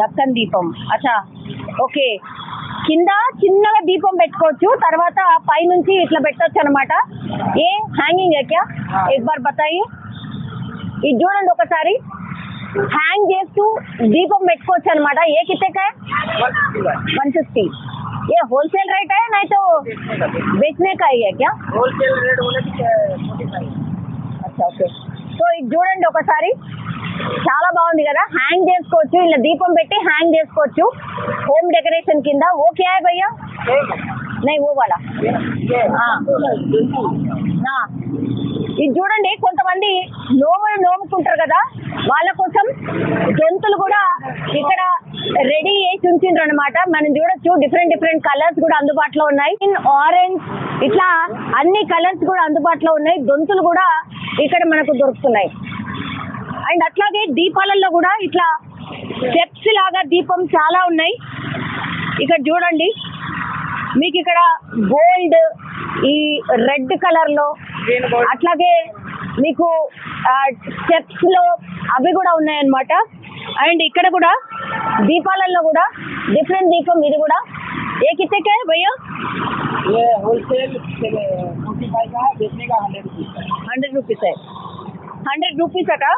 దక్కన్ దీపం అచ్చా ఓకే కింద చిన్నగా దీపం పెట్టుకోవచ్చు తర్వాత పైనుంచి ఇట్లా పెట్టొచ్చు అనమాట ఏ హ్యాంగింగ్ క్యా ఎక్ బార్ బతాయి ఇది చూడండి ఒకసారి హ్యాంగ్ చేస్తూ దీపం పెట్టుకోవచ్చు అనమాట ఏ కితేకా 150 ये होलसेल रेट है नहीं तो बेचने का ही है क्या होलसेल रेट बोले 45 अच्छा ఓకే సో ఇది చూడండి ఒకసారి చాలా బాగుంది కదా హ్యాంగ్ చేసుకోవచ్చు ఇలా దీపం పెట్టి హ్యాంగ్ చేసుకోవచ్చు హోమ్ డెకరేషన్ కింద ఓ క్యా है भैया नहीं वो वाला ఇది చూడండి కొంతమంది నోములు నోముకుంటారు కదా వాళ్ళ కోసం జంతువులు కూడా ఇక్కడ రెడీ చేసి ఉంచిండ్రు అనమాట మనం చూడొచ్చు డిఫరెంట్ కలర్స్ కూడా అందుబాటులో ఉన్నాయి ఇన్ ఆరెంజ్ ఇట్లా అన్ని కలర్స్ కూడా అందుబాటులో ఉన్నాయి దొంతులు కూడా ఇక్కడ మనకు దొరుకుతున్నాయి అండ్ అట్లాగే దీపాలలో కూడా ఇట్లా స్టెప్స్ లాగా దీపం చాలా ఉన్నాయి ఇక్కడ చూడండి మీకు ఇక్కడ గోల్డ్ ఈ రెడ్ కలర్ లో అట్లాగే మీకు స్టెప్స్ లో అవి కూడా ఉన్నాయన్నమాట అండ్ ఇక్కడ కూడా దీపాలలో కూడా డిఫరెంట్ దీపం ఇది కూడా ఏ కితేకా है भैया ये होलसेल 45 का बेचने का 100 रुपीज 100 रुपीस है 100 रुपीस अटा